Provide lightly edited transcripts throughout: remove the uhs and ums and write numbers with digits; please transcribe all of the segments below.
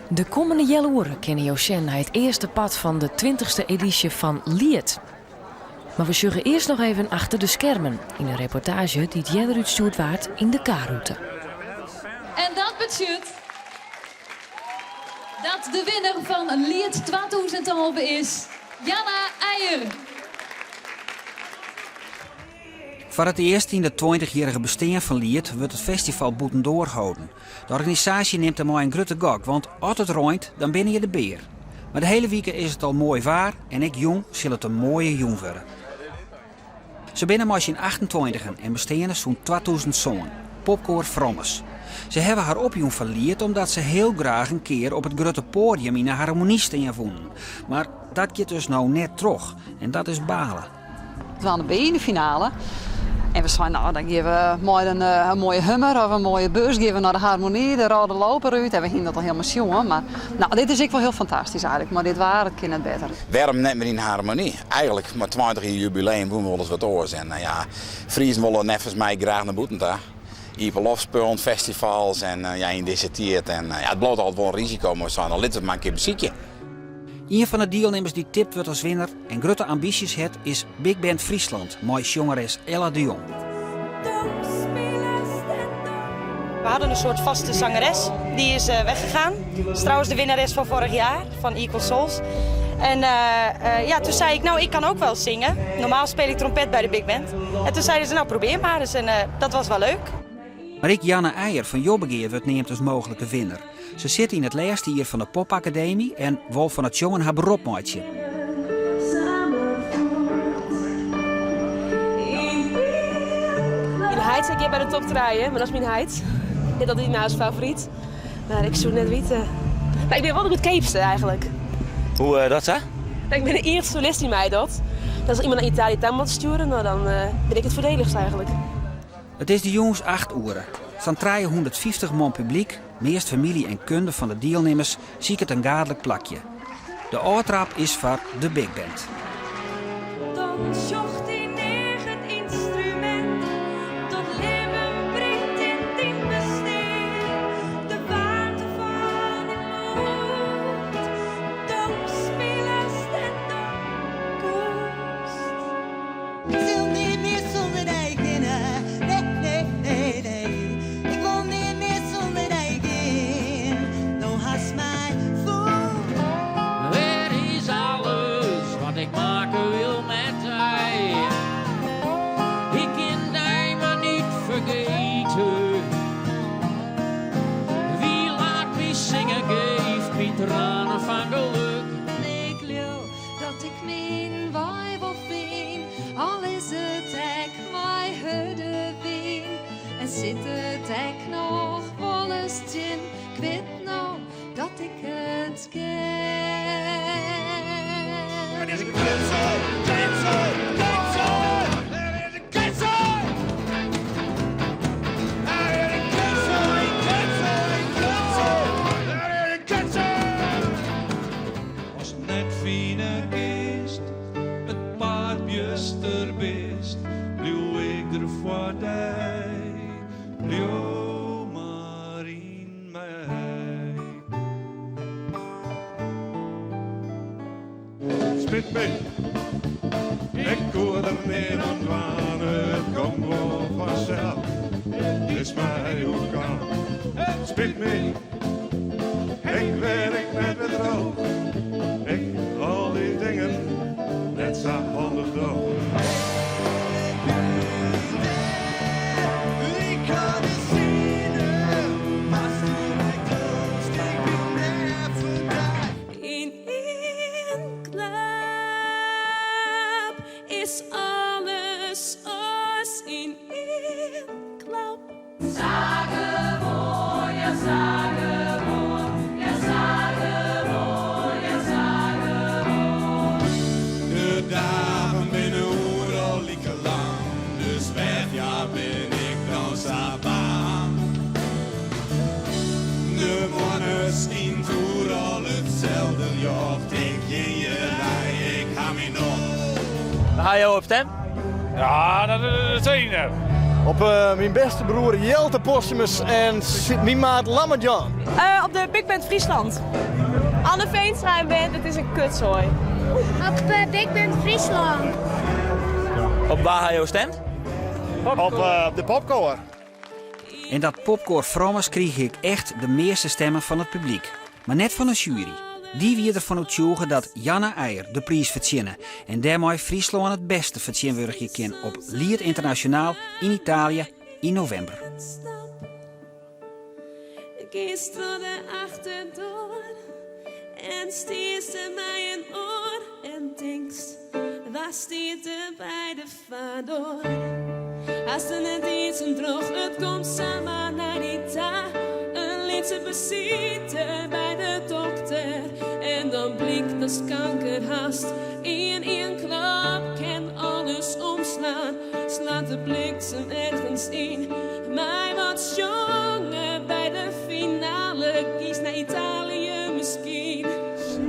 De komende jaloeren kennen Josjen naar het eerste pad van de 20e editie van Lied. Maar we zuggen eerst nog even achter de schermen in een reportage die het jeder uitstuurd waard in de K-route. En dat betekent dat de winnaar van Lied 2011 is Janna Eijer. Voor het eerst in de 20-jarige bestaan van Lied wordt het festival Boetendoor gehouden. De organisatie neemt er mooi een grote gok, want als het roint, dan ben je de beer. Maar de hele week is het al mooi waar en ik jong zal het een mooie jong worden. Ze binnen maar in 28 en bestaan zo'n 2000 zongen. Popkoor Frommes. Ze hebben haar opjong verleerd omdat ze heel graag een keer op het grote podium in een harmonie staan vonden. Maar dat gaat dus nou net terug en dat is balen. We waren bij in de finale. En we zeiden, nou, dan geven we mooi een mooie hummer of een mooie bus geven we naar de harmonie, de rode loper uit. En we gingen dat al helemaal jongen. Maar nou, dit is ook wel heel fantastisch eigenlijk. Maar dit waren het kind net beter. Waarom net meer in harmonie? Eigenlijk maar 20 jaar jubileum doen we wel eens wat oors. En nou ja, Friesen willen nevens mij graag naar Boetenta. Ipelofspullen, festivals en ja, in deze tijd. En ja, het bloot altijd wel een risico, maar we zijn al lid maar een keer beziekje. Een van de deelnemers die tipt wordt als winnaar en grote ambities heeft is Big Band Friesland, mooi jongeres Ella de Jong. We hadden een soort vaste zangeres, die is weggegaan. Dat is trouwens de winnares van vorig jaar, van Equal Souls. En ja, toen zei ik, nou ik kan ook wel zingen. Normaal speel ik trompet bij de Big Band. En toen zeiden ze, nou probeer maar eens en dat was wel leuk. Maar ik Janna Eijer van Jobbegeer wordt neemt als mogelijke winnaar. Ze zit in het laatste jaar van de popacademie en wil van het jongen haar beroepmaatje. In de Heights een keer bij de top draaien, maar dat is mijn Heights. Dat is mijn favoriet. Maar ik zoek net weten. Maar ik ben wel een goed keepster eigenlijk. Hoe dat hè? Ik ben de eerste solist die mij dat. Als iemand naar Italië thuis moet sturen, nou, dan ben ik het voordeligst eigenlijk. Het is de jongens 8 uur. Van 350 man publiek, meest familie en kunde van de deelnemers, zie ik het een gadelijk plakje. De oortrap is voor de Big Band. Dan zocht hij neer het instrument, tot leven brengt in die besteed. De waarde van het woord, doopspelers en doopkost. Ik wil niet meer zonder eigenen, nee, nee, nee. Ik wil niet meer zonder eigen, nou haast mij voor. Waar is alles wat ik maken wil met hij? Ik kan die maar niet vergeten. Wie laat me zingen, geeft me tranen van geluk. Ik wil dat ik mijn wijbel vind, al is het ek mijn hudde wien. En zit het ek nog wel eens in, ik weet nou dat ik het ken. Er is een kletser, kletser, kletser. Er is een kletser. Er is een kletser, kletser, kletser. Er is een kletser. Als het net fine kist, het paardjes er best, blijf ik er voor die, blijf maar in mij. Spit me, ik hoor er meer aan van, het komt wel vanzelf, is mij ook kan. Spit me, ik werk met het rood, ik al die dingen net zo handig dood. Ik kan het zien, als je mij komt, ik wil meer vandaag. In één klap is alles als in één klap. Zagen mooi, ja zagen mooi, ja zagen mooi, ja zagen mooi. De dagen binnen al lieke lang, dus werd ja ben ik dan sabaan. De mannen zien voor al hetzelfde, ja, denk je rij, ik ga me nog. Ga je op stem? Ja, dat is het ene. Op mijn beste broer Jelte Postumus en mijn maat Lammertjan. Op de Big Band Friesland. Anne Veenstra Band, het is een kutzooi. Op Big Band Friesland. Op waar ga je stemt? Op de popkoor. In dat popkoor Frommes kreeg ik echt de meeste stemmen van het publiek. Maar net van een jury. Die wie ervan overtuigd dat Janna Eijer de prijs verzinnen. En daarmee Friesland het beste verzinnwurgje kan op Lied Internationaal in Italië in november. Gisteren de achterdoor en stiert er mij een oor en denkst, waar stiert er bij de vader? Als er net iets en droog, het komt samen naar die taal. Een liedje bezitten bij de dokter en dan blikt als kankerhast. In één klap kan alles omslaan, slaat de bliksem ergens in. Mij wat jongen bij de finale, kies naar Italië misschien.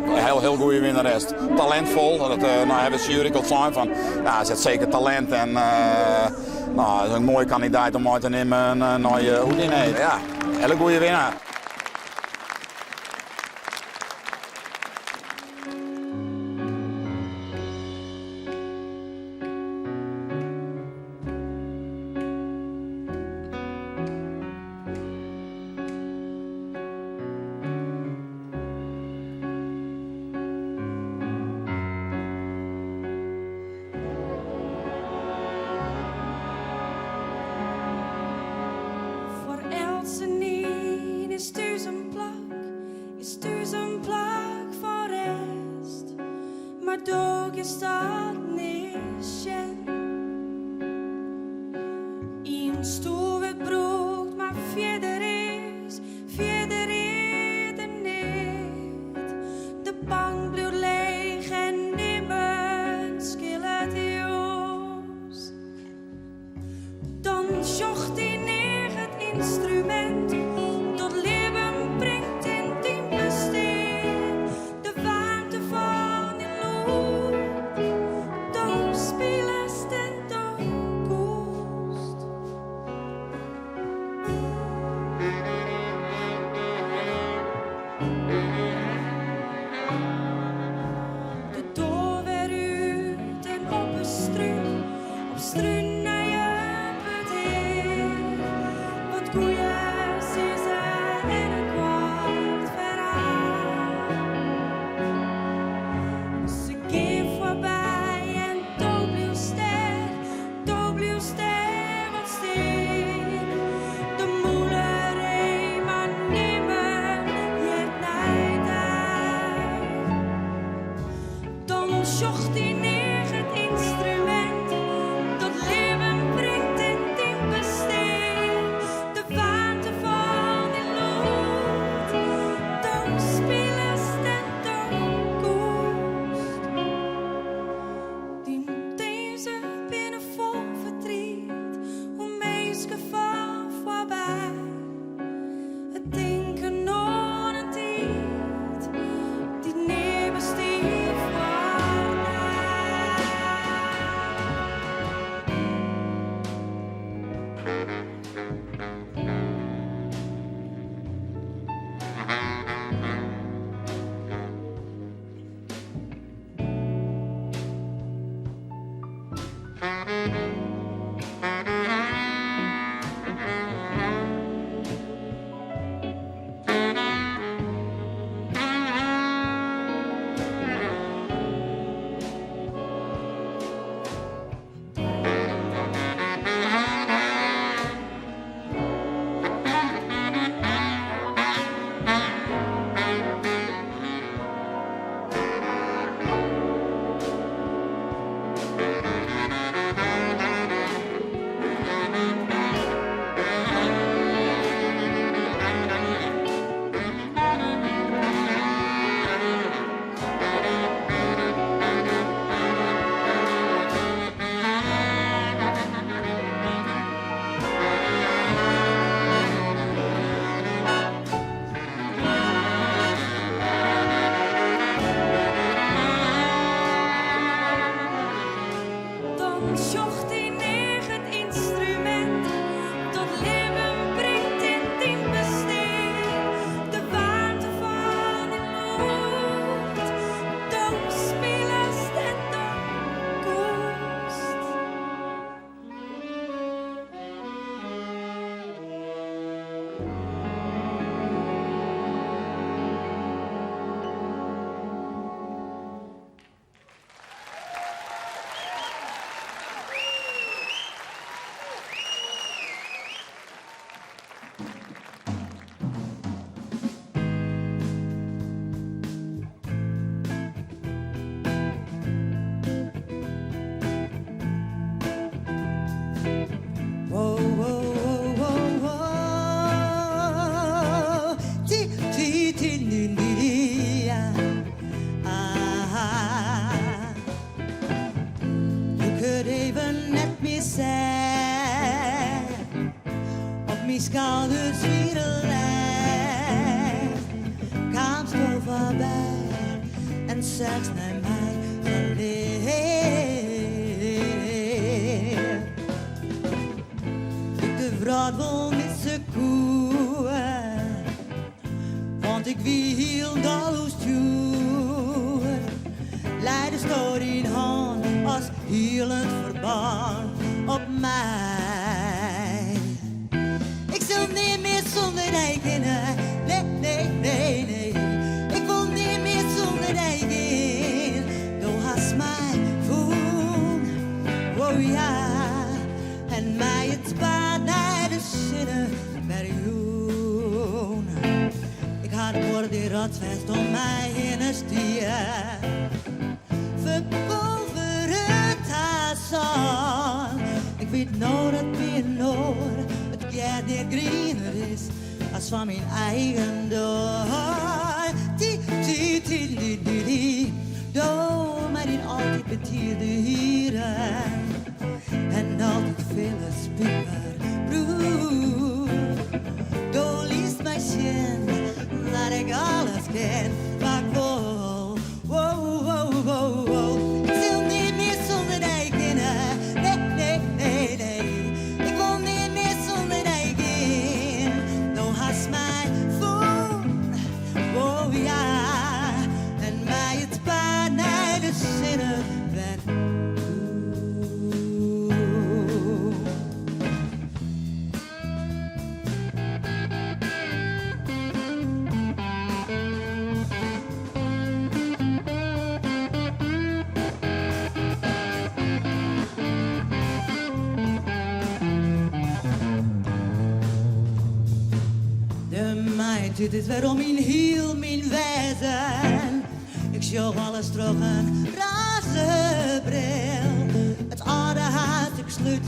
Heel goede winnares. Talentvol, dat hebben de jury al zijn van, ja, ze heeft zeker talent en dat is een mooie kandidaat om uit te nemen naar je Houdini. Ja, hele goede winnaar. Is een plak voor rest, maar toch is dat niet schijn. In stoel werd broekt, maar verder is er niet. De bank bleef leeg en niemand skillet jongs. Dan zocht hij neer het instrument, tot leven brengt in diepe steen. De warmte van die lucht, dan spelen stand koest. De deur weer uit en op een struin, op struin naar je put heen. Wat koeiers is er in een kwart verhaal. Ze ging voorbij en toen bleef ster wat steen. De moeder heen, maar niemand jet naar daar. Dan zocht hij neer het instrument, dat leven brengt in diepe steen. De warmte van die lucht, dan spelen stand koest. Die deze binnen vol verdriet, hoe mensen van voorbij. Het denken aan een tijd, die neer bestief waarnaar. de zwierenlijn. Kamst je voorbij en zegt naar mij geleerd. Ik de vrouw wil niet zo koe, want ik wil dat stuur. Leiden stoot in hand als hielend verband op mij. Ik zal niet meer zonder eigen, nee, nee, nee, nee. Ik wil niet meer zonder eigen. Du hast mij voel, oh ja. En mij het spaart naar de zinnen bij joen. Ik had voor die rotsvest om mij in een stier. Verboven het hazen. Ik weet nou dat weer noord het jaar die griener is als van mijn eigen door. Ti, ti, ti, li, li, li. Doe mij niet altijd betierde hieren en altijd vele spieker broer. Doe liefst mij zien dat ik alles ken, maar ik wil, wow, wow, wow, wow. Ik wil niet meer zonder eigen, nee, nee, nee, nee. Ik wil niet meer zonder eigen. Nou hast mij voor, oh ja. En mij het paard naar de zinnen werd. Dit is waarom in heel mijn wezen. Ik zoog alles terug een razenbril. Het oude huis ik sluit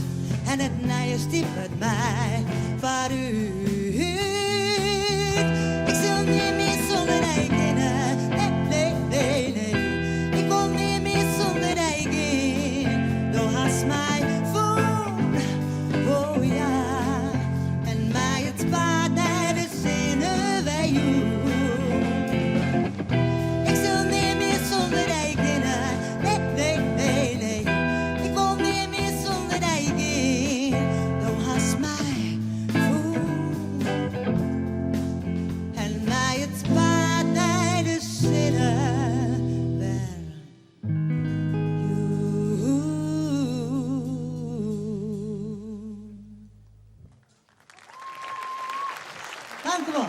en het nieuwe stiep met mij vooruit. Ik zal niet meer zonder eigen, nee, nee, nee, nee. Ik wil niet meer zonder eigen. Du hast mij voor, oh ja. En mij het paard naar de zinnen. Ik zal niet meer zonder eigen, nee, nee, nee, nee. Ik wil niet meer zonder eigen. Du hast mij voor en mij het paard naar de zinnen wel. Dank u wel.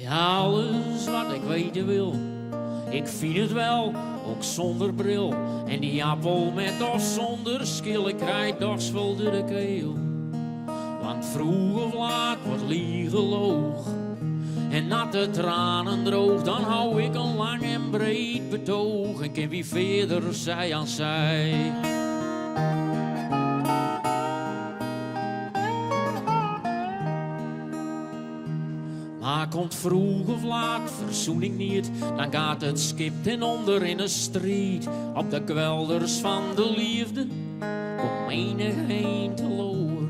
Alles wat ik weten wil, ik vind het wel, ook zonder bril. En die appel met of zonder schil, ik rijd dochs wel door de keel. Want vroeg of laat wordt liegen loog en natte tranen droog, dan hou ik een lang en breed betoog en ken wie verder zij aan zij. Maar komt vroeg of laat verzoening niet, dan gaat het schip ten onder in een strijd. Op de kwelders van de liefde komt menig heen te loor.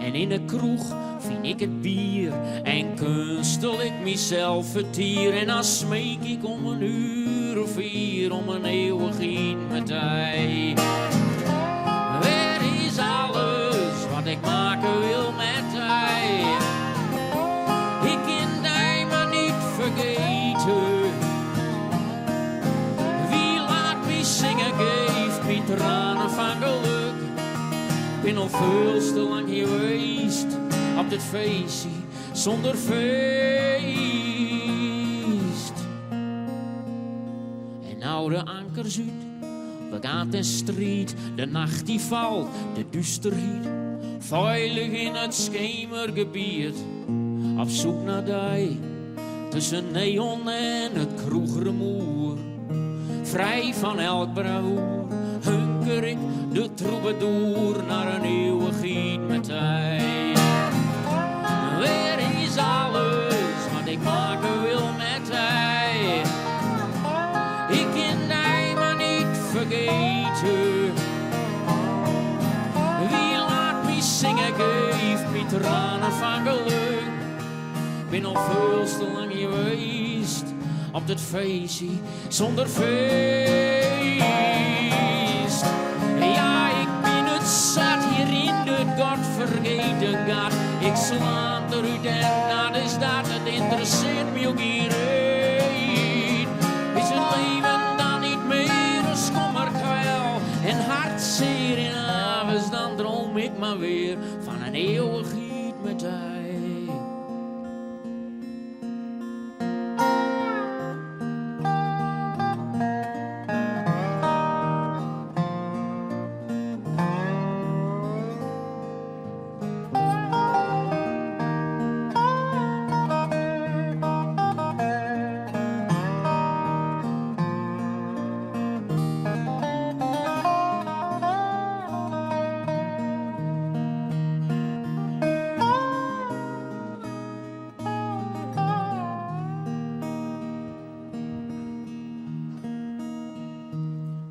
En in de kroeg vind ik het bier en kunstel ik mezelf vertier. En dan smeek ik om een uur of 4 om een eeuwig in met hij. Waar is alles wat ik maken wil met hij? Ik kan hij maar niet vergeten. Wie laat me zingen, geeft me tranen van geluk. Ik ben al veel te lang geweest op dit feestje zonder feest. En nou de ankers uit gaat en strijd, de nacht die valt, de duisterheid. Veilig in het schemergebied, op zoek naar die, tussen neon en het kroegrumoer. Vrij van elk bravoer, hunker ik de troubadour naar een eeuwigheid met hij. Weer is alles wat ik maken wil met hij. Ik kan hij maar niet vergeten. Wie laat me zingen, geeft me tranen van geluk. Ben al veel te lang geweest op dit feestje zonder feest. Ja, ik ben het zat hier in de godvergeten gat. Ik slaat eruit en dat is dat, het interesseert me ook hier niet. Is het leven dan niet meer een skommerkwel en hartzeer in avonds, dan droom ik maar weer van een eeuwigheid met hij.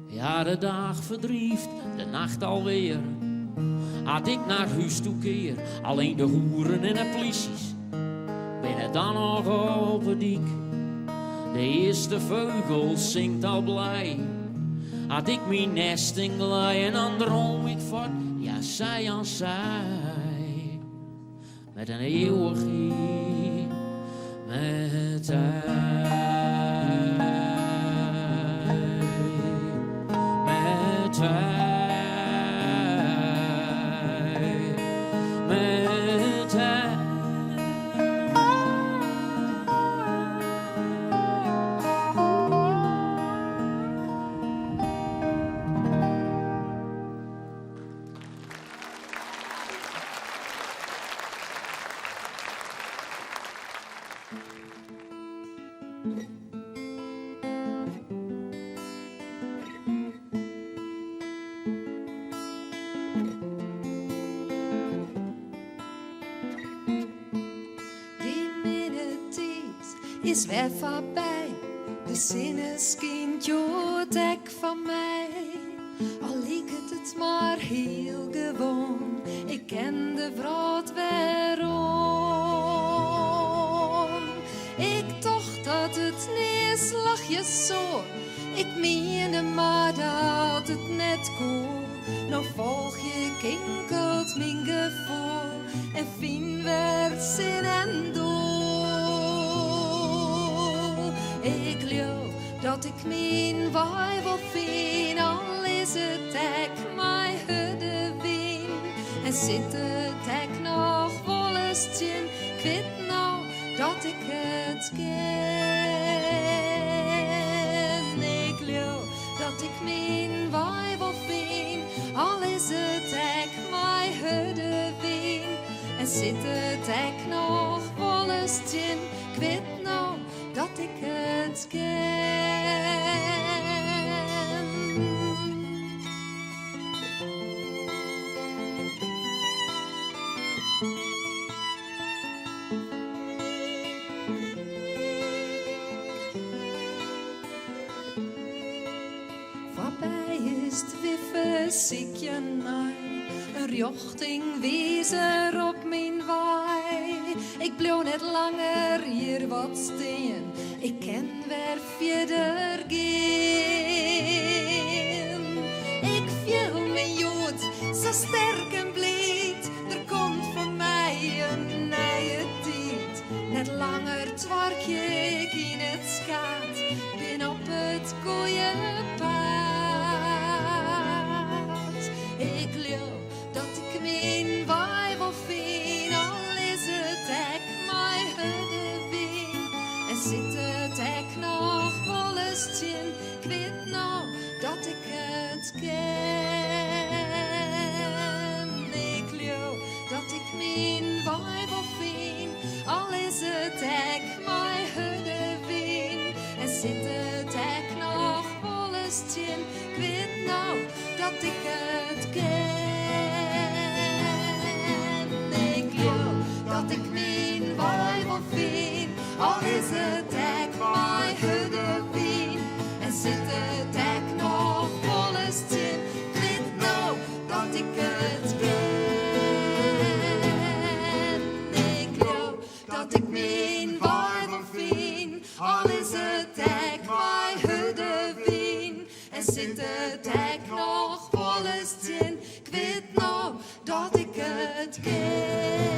Ja, de dag verdrieft, de nacht alweer. Had ik naar huis toekeer, alleen de hoeren en de polities. Ben het dan nog op het dik? De eerste vogel zingt al blij. Had ik mijn nesting lei en dan droom ik voort, ja, zij aan zij. Met een eeuwigheid, met hij. Is weer voorbij, de zinneskindje van mij. Al liek het maar heel gewoon, ik ken de brood waarom. Ik dacht dat het neerslagje zo, ik meende maar dat het net kon. Nou volg je kinkelt mijn gevoel en vind weer zin en doel. Ik geloof dat ik mijn waai wil vinden, al is het ek mijn hudde wien. En zit het ek nog wel eens tjen, ik weet nou dat ik het ken. Ik geloof dat ik mijn waai wil vinden, al is het ek mijn hudde wien. En zit het ek nog wel eens tjen, ik weet nou dat ik het ken. Voorbij is het wiffe ziekje mij, een richting wezen op mijn waai. Ik bleef net langer hier wat steen, ik ken weer verder gaan. Ik viel me jood, zo sterk en bleed, er komt voor mij een nieuwe tijd. Net langer twarkje ik in het skaat, ben op het kooienpaard. Ik geloof dat ik mijn waai wil vinden, al is het ek mijn hudde wien. En zit het ek nog wel eens tjen, ik weet nou dat ik het al is het dek mijn hudde wien. En zit het dek nog vol eens in. Ik weet nou dat ik het ken. Ik geloof dat ik mijn wijvel vind, al is het dek mijn hudde wien. En zit het dek nog vol eens in. Ik weet nou dat ik het ken.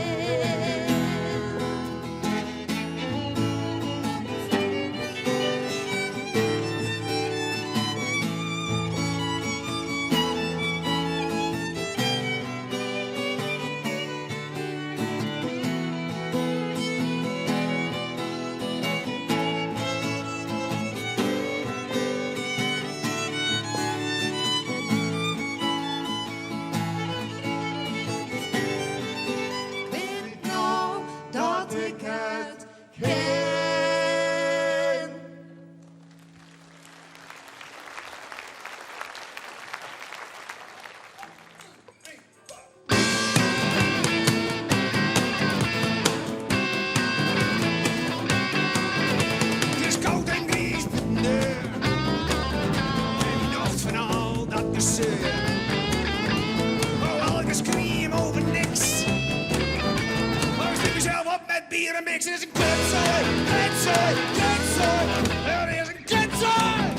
Bier en mix, er is een kutzooi, kutzooi, kutzooi. Er is een kutzooi.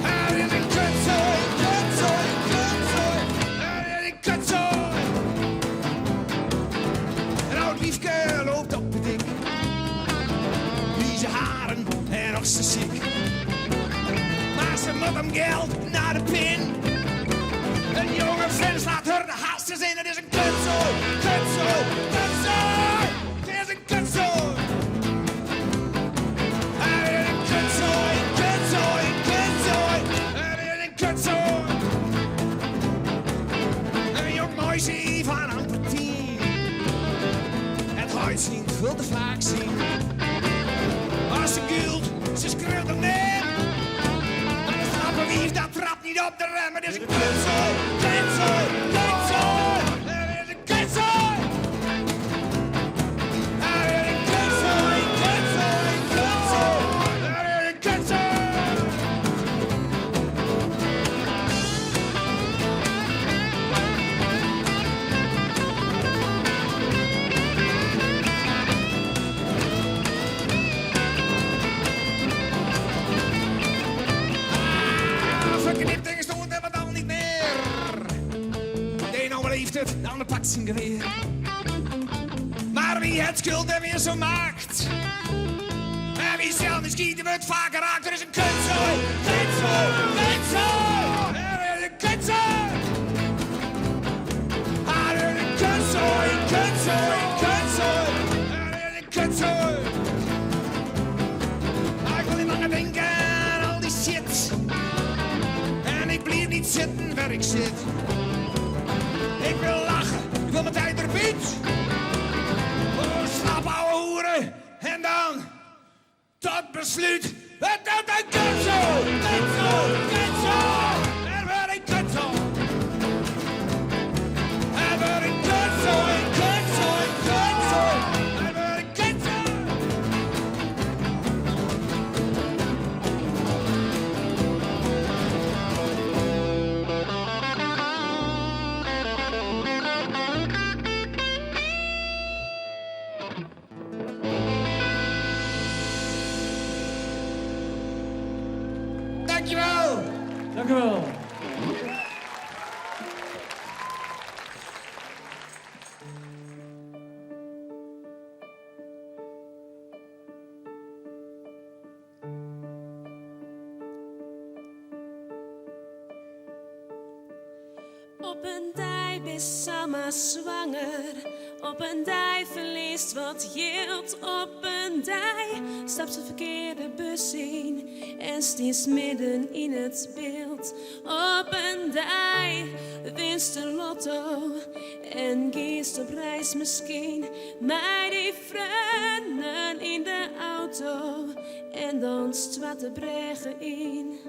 Er is een kutzooi, kutzooi, kutzooi. Er is een kutzooi. Een oud liefke loopt op het dik. Vieze haren en nog zo ziek. Maar ze moet hem geld naar de pin. Een jonge vent slaat haar de haastjes in. Het is een kutzooi, kutzooi, kutzooi. Het is een kutzooi. Het is een kutzooi, kutzooi, kutzooi. Het is een kutzooi. Een jong meisje van amper 10. Het uitzien veel te vaak zien. Als ze gilt, ze schreeuwt hem neer. Wie dat trapt niet op de rem, het is een kutzooi, kutzooi, kutzooi. Het is een kutzooi. Het is een kutzooi, kutzooi, kutzooi. Het is een kutzooi. Verknipt en gestoord hebben we dan niet meer. De een overleeft het, de ander pakt zijn geweer. Maar wie het schuld en weer zo maakt. En wie zelf niet schiet, die wordt vaker raakt. Er is een kutzooi, kutzooi, kutzooi. Er is een kutzooi. Er is een kutzooi, kutzooi, kutzooi. Er is een kutzooi. Ik wil niet langer denken aan al die shit. En ik blijf niet zitten waar ik zit. Ik wil lachen, ik wil mijn tijd erbiedt. Oh, slap ouwe hoeren. En dan, tot besluit. Het is een kutzooi, kutzooi, kutzooi. Er wordt een kutzooi. Er wordt een kutzooi, kutzooi, kutzooi. Er wordt een kutzooi. Dankjewel. Dank u wel. Op een dij is Sama zwanger. Op een dij verliest wat jilt. Op een dij stapt ze verkeerde bus in en stiest midden in het beeld. Op een dij winst de lotto en kiest op reis misschien. Maar die vrienden in de auto en danst wat de bregen in.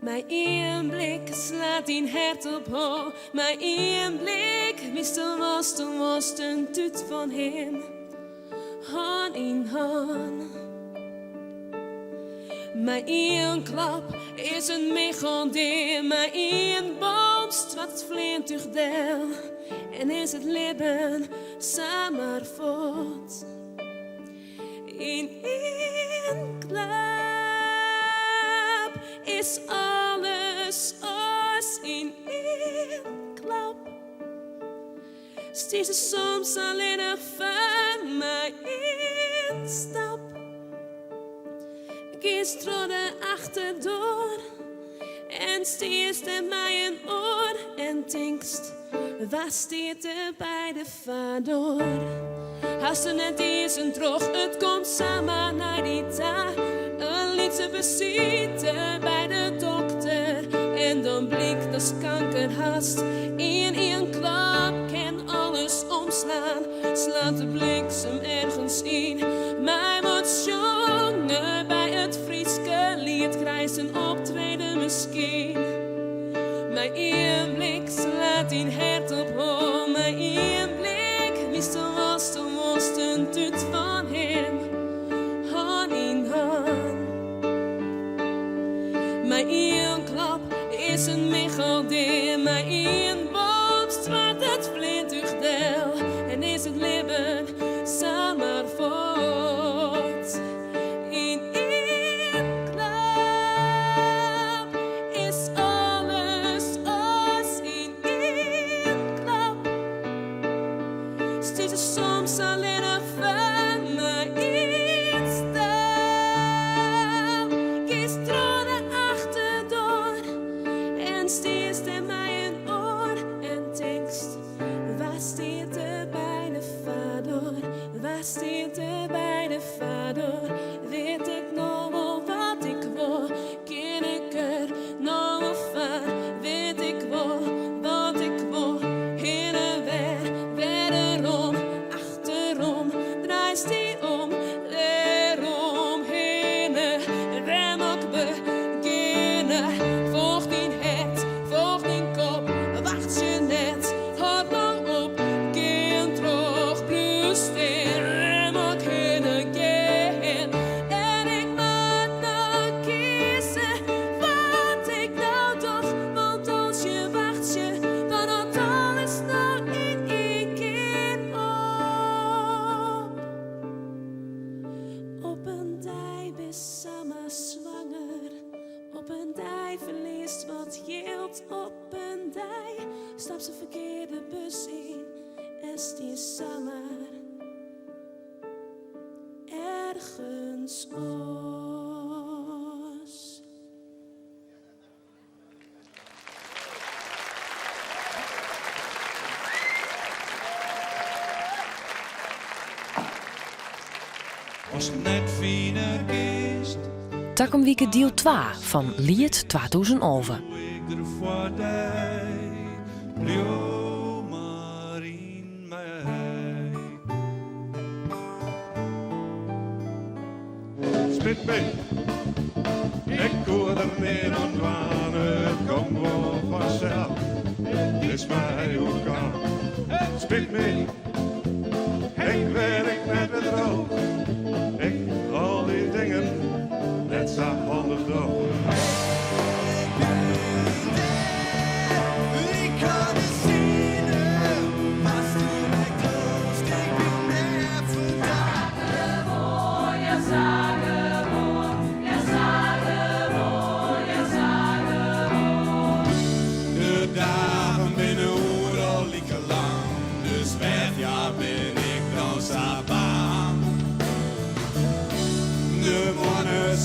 Mijn één blik slaat in hart op ho. Mijn één blik wist was een tut van hem. hand in hand. Mijn één klap is een megaldeer, mijn één boomst wat het vlintig deel. En is het leven samen voort. In één klap is alles als in één klap. Stier ze soms alleen nog van mij één stap. Kies door de achterdoor en stierst er mij een oor en denkst, waar stiert er bij de vader? Hast er net eens een droog, het komt samen naar die taal. Een liet ze bezitten bij de dokter en dan blikt dat ze kanker hast. In één klap kan alles omslaan, slaat de bliksem ergens in. Mij moet jongen bij het Frieske lied krijgt een optreden misschien. Mijn één blik slaat in hart op hol, mijn één blik wist was een tut van hem, hand in hand. Mijn één klap is een megaldeer, mijn één boomst wat het flintig deel en is het leven samen voort. In één klap is alles als in één klap. Stiet er soms alleen nog van mij in stap. Kies door de achterdoor en stierst er mij een oor en tekst. Waar stiert er bij de vader? Waar stiert er bij de vader? Weet ik nog wel wat ik wil? Ken ik er nog wel van? Weet ik wel wat ik wil? Heen en weer, wederom, achterom, draait die om, leerom, heen en rem ook beginnen. Volg die hart, volg die kop, wacht je net, houd lang op, geen droog, plus rem ook heen again. En ik moet nog kiezen wat ik nou toch, want als je wacht je, dan houdt alles nog in één keer op. Op een dij best samen zwanger, op een dij verliest wat geld. Op een dij stap ze verkeerde bus in en stier samen ergens oos. Als net fine geest, Takom wieke deel 2 van Lied 2011. ik er voor dig, blijf maar in mij. Spit mee, ik hoor er meer aan dwaan, het komt wel vanzelf, het is mij ook aan. Spit mee, ik werk net weer droog, ik al die dingen net zo handig door. De dagen binnen overal lieke lang, dus werd ja ben ik dan zo bang. De mannen